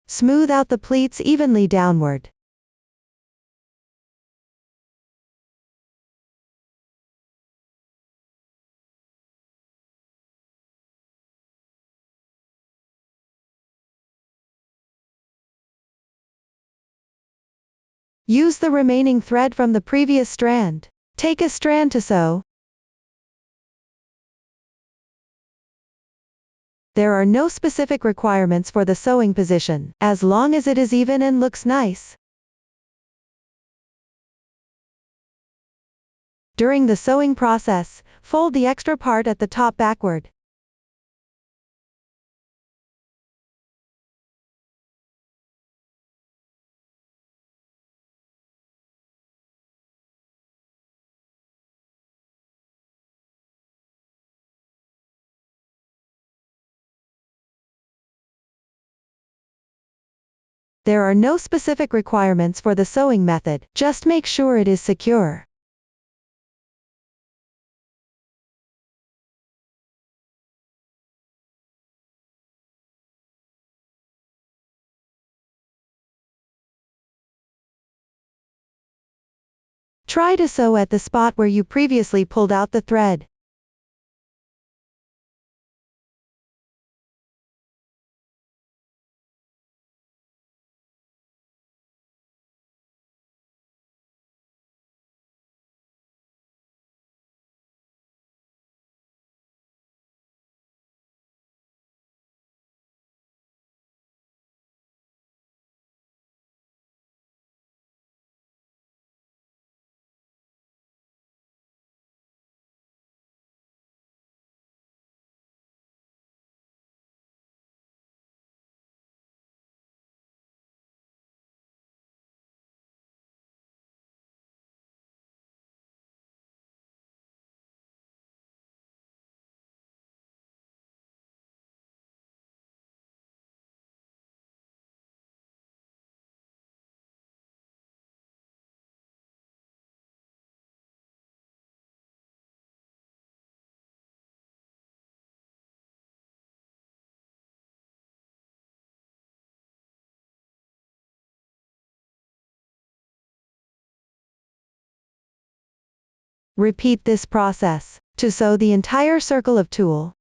Smooth out the pleats evenly downward. Use the remaining thread from the previous strand. Take a strand to sew. There are no specific requirements for the sewing position, as long as it is even and looks nice. During the sewing process, fold the extra part at the top backward. There are no specific requirements for the sewing method, just make sure it is secure. Try to sew at the spot where you previously pulled out the thread. Repeat this process to sew the entire circle of tulle.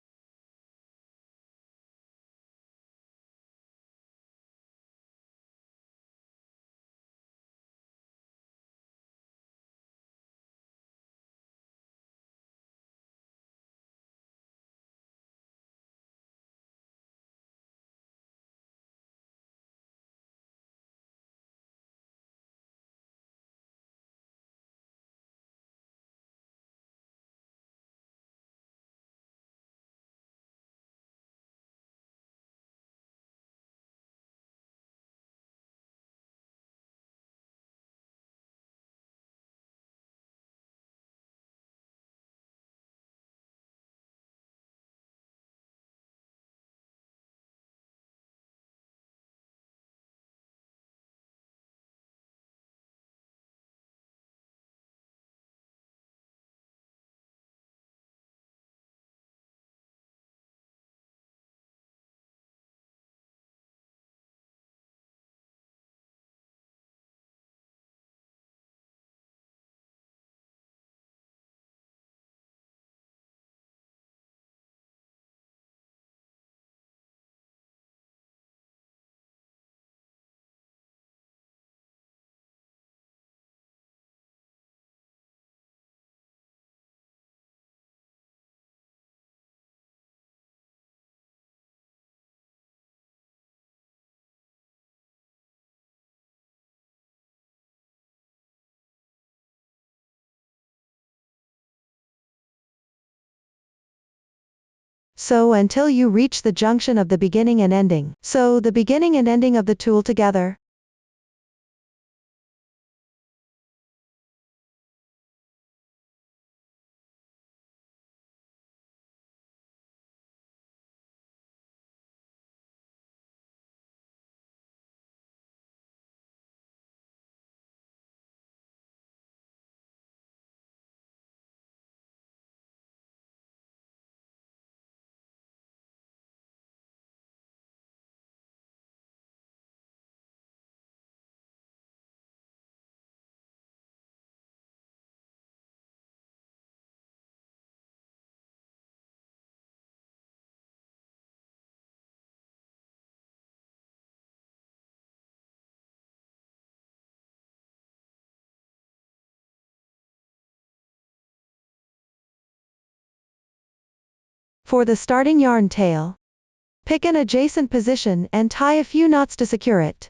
Sew until you reach the junction of the beginning and ending. Sew the beginning and ending of the tulle together. For the starting yarn tail, pick an adjacent position and tie a few knots to secure it.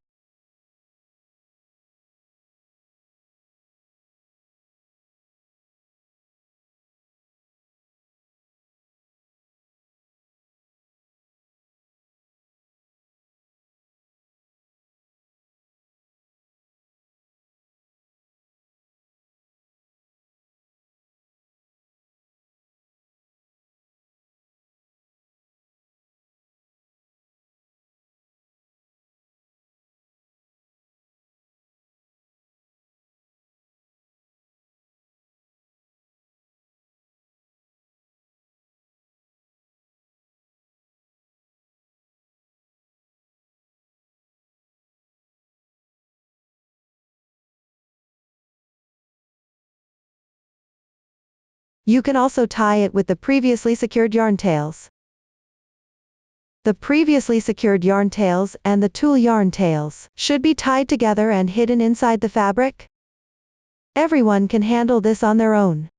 You can also tie it with the previously secured yarn tails. The previously secured yarn tails and the tulle yarn tails should be tied together and hidden inside the fabric. Everyone can handle this on their own.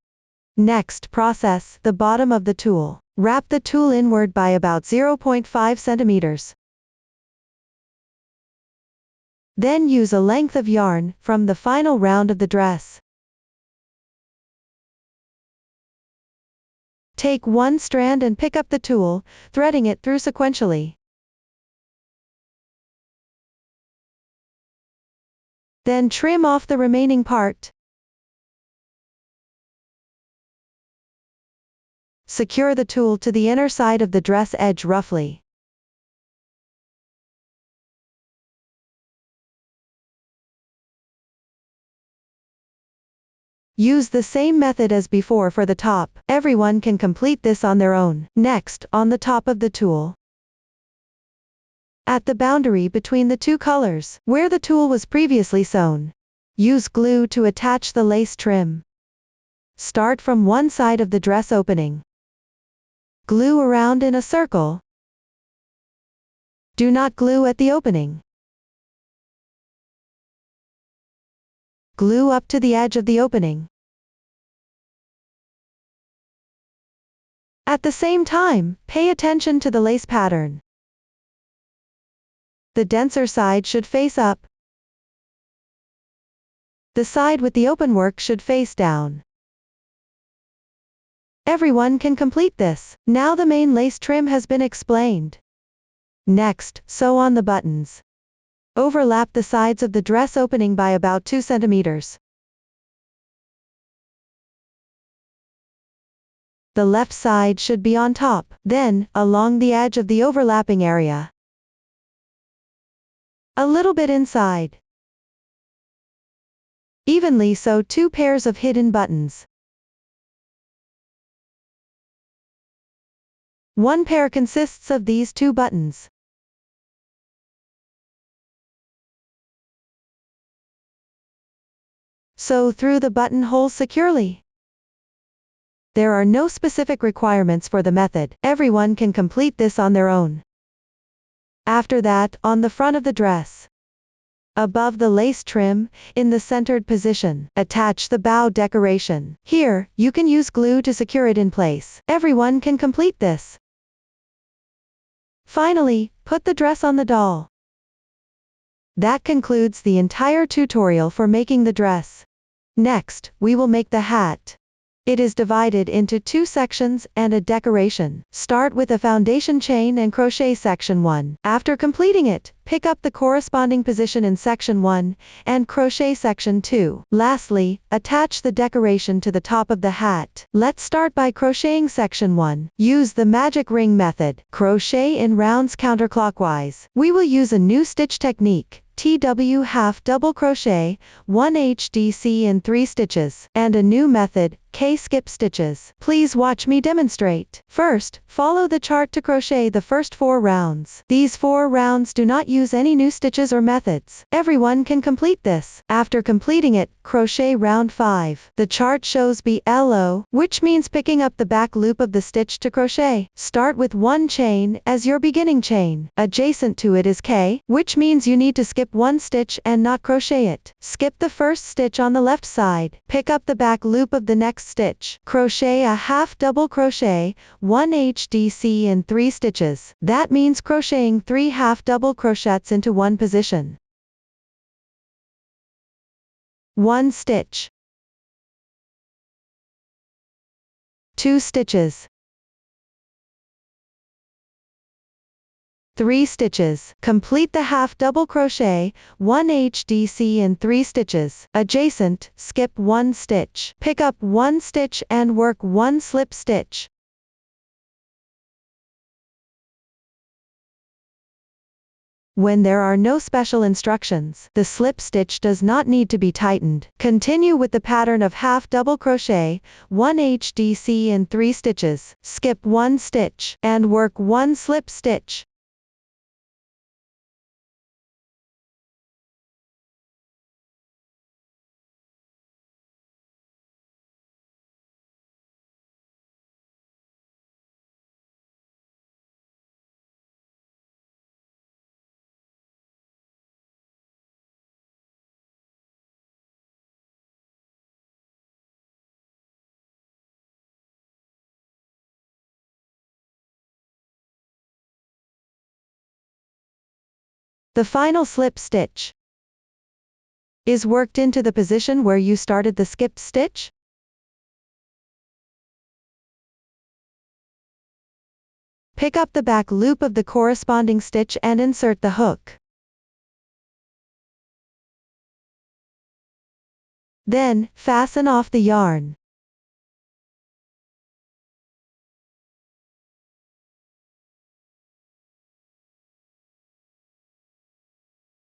Next, process the bottom of the tulle. Wrap the tulle inward by about 0.5 centimeters. Then use a length of yarn from the final round of the dress. Take one strand and pick up the tulle, threading it through sequentially. Then trim off the remaining part. Secure the tulle to the inner side of the dress edge roughly. Use the same method as before for the top. Everyone can complete this on their own. Next, on the top of the tulle, at the boundary between the two colors, where the tulle was previously sewn, use glue to attach the lace trim. Start from one side of the dress opening. Glue around in a circle. Do not glue at the opening. Glue up to the edge of the opening. At the same time, pay attention to the lace pattern. The denser side should face up. The side with the open work should face down. Everyone can complete this. Now the main lace trim has been explained. Next, sew on the buttons. Overlap the sides of the dress opening by about 2 centimeters. The left side should be on top, then, along the edge of the overlapping area. A little bit inside. Evenly sew 2 pairs of hidden buttons. One pair consists of these 2 buttons. Sew through the buttonhole securely. There are no specific requirements for the method. Everyone can complete this on their own. After that, on the front of the dress, above the lace trim, in the centered position, attach the bow decoration. Here, you can use glue to secure it in place. Everyone can complete this. Finally, put the dress on the doll. That concludes the entire tutorial for making the dress. Next, we will make the hat. It is divided into 2 sections and a decoration. Start with a foundation chain and crochet section 1. After completing it, pick up the corresponding position in section 1 and crochet section 2. Lastly, attach the decoration to the top of the hat. Let's start by crocheting section 1. Use the magic ring method. Crochet in rounds counterclockwise. We will use a new stitch technique. TW half double crochet, 1 HDC in 3 stitches, and a new method, K skip stitches. Please watch me demonstrate. First, follow the chart to crochet the first 4 rounds. These 4 rounds do not use any new stitches or methods. Everyone can complete this. After completing it, crochet round 5. The chart shows BLO, which means picking up the back loop of the stitch to crochet. Start with 1 chain as your beginning chain. Adjacent to it is K, which means you need to skip 1 stitch and not crochet it. Skip the first stitch on the left side. Pick up the back loop of the next stitch. Crochet a half double crochet, 1 HDC in 3 stitches. That means crocheting 3 half double crochets into one position. 1 stitch. 2 stitches. 3 stitches. Complete the half double crochet, 1 HDC in 3 stitches. Adjacent, skip 1 stitch. Pick up 1 stitch and work 1 slip stitch. When there are no special instructions, the slip stitch does not need to be tightened. Continue with the pattern of half double crochet, 1 HDC in 3 stitches. Skip 1 stitch, and work 1 slip stitch. The final slip stitch is worked into the position where you started the skipped stitch. Pick up the back loop of the corresponding stitch and insert the hook. Then, fasten off the yarn.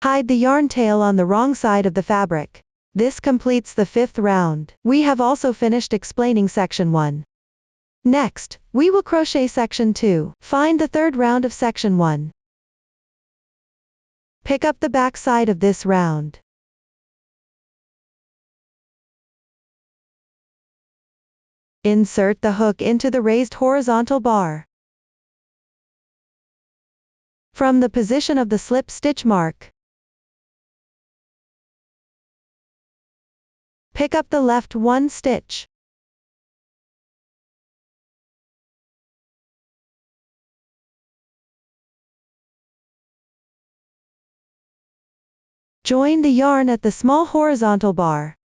Hide the yarn tail on the wrong side of the fabric. This completes the 5th round. We have also finished explaining section 1. Next, we will crochet section 2. Find the 3rd round of section 1. Pick up the back side of this round. Insert the hook into the raised horizontal bar. From the position of the slip stitch mark, pick up the left 1 stitch. Join the yarn at the small horizontal bar.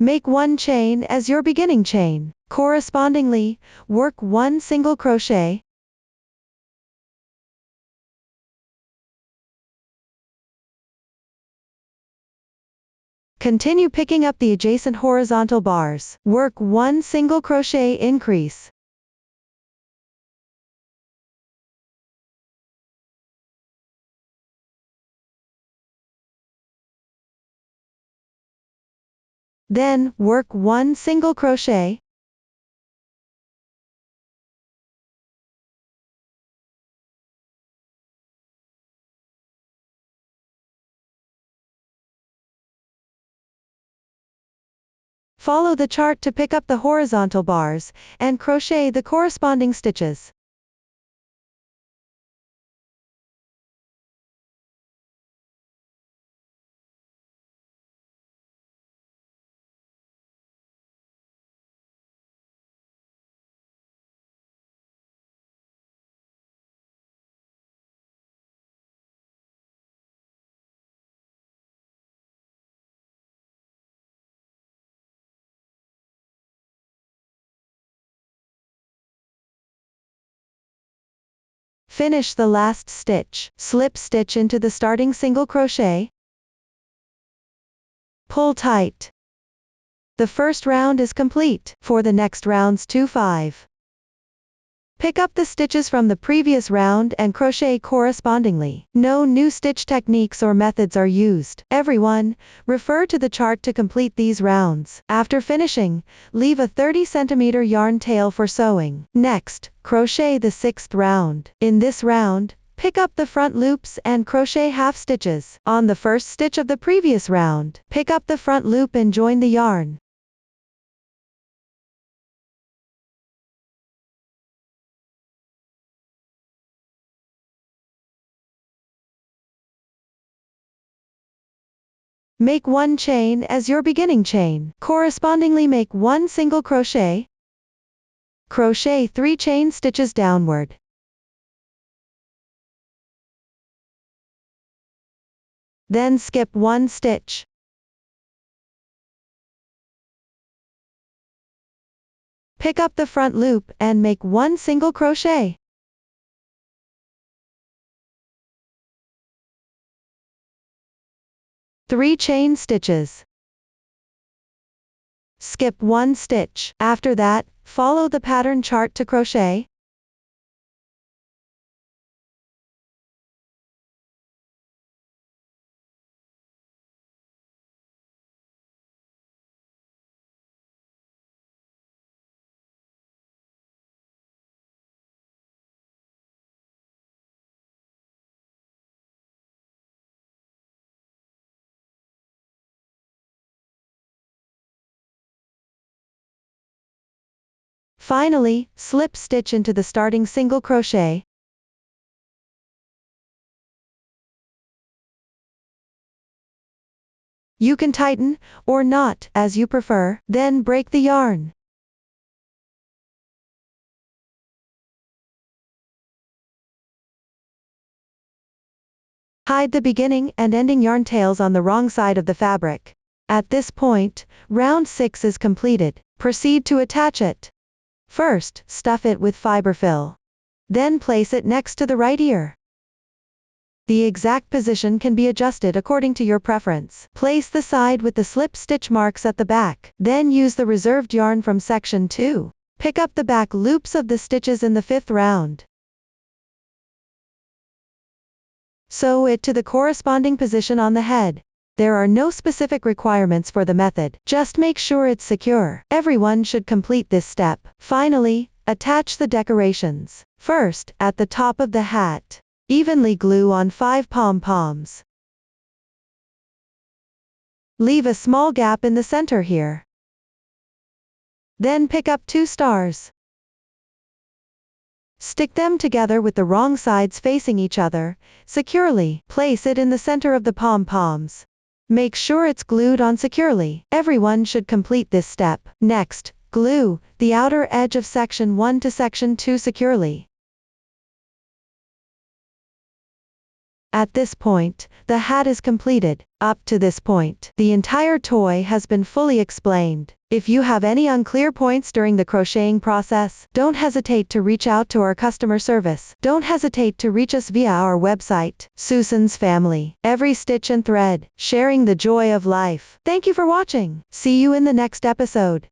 Make 1 chain as your beginning chain. Correspondingly, work 1 single crochet. Continue picking up the adjacent horizontal bars. Work 1 single crochet increase. Then, work 1 single crochet. Follow the chart to pick up the horizontal bars, and crochet the corresponding stitches. Finish the last stitch. Slip stitch into the starting single crochet. Pull tight. The first round is complete. For the next rounds 2-5. Pick up the stitches from the previous round and crochet correspondingly. No new stitch techniques or methods are used. Everyone, refer to the chart to complete these rounds. After finishing, leave a 30 cm yarn tail for sewing. Next, crochet the 6th round. In this round, pick up the front loops and crochet half stitches. On the first stitch of the previous round, pick up the front loop and join the yarn. Make 1 chain as your beginning chain. Correspondingly make 1 single crochet. Crochet 3 chain stitches downward. Then skip 1 stitch. Pick up the front loop and make 1 single crochet. Three chain stitches. Skip 1 stitch. After that, follow the pattern chart to crochet. Finally, slip stitch into the starting single crochet. You can tighten, or not, as you prefer, then break the yarn. Hide the beginning and ending yarn tails on the wrong side of the fabric. At this point, round 6 is completed. Proceed to attach it. First, stuff it with fiber fill. Then place it next to the right ear. The exact position can be adjusted according to your preference. Place the side with the slip stitch marks at the back. Then use the reserved yarn from section 2. Pick up the back loops of the stitches in the 5th round. Sew it to the corresponding position on the head. There are no specific requirements for the method, just make sure it's secure. Everyone should complete this step. Finally, attach the decorations. First, at the top of the hat, evenly glue on 5 pom-poms. Leave a small gap in the center here. Then pick up 2 stars. Stick them together with the wrong sides facing each other, securely. Place it in the center of the pom-poms. Make sure it's glued on securely. Everyone should complete this step. Next, glue the outer edge of section 1 to section 2 securely. At this point, the hat is completed. Up to this point, the entire toy has been fully explained. If you have any unclear points during the crocheting process, don't hesitate to reach out to our customer service. Don't hesitate to reach us via our website, Susan's Family. Every stitch and thread, sharing the joy of life. Thank you for watching. See you in the next episode.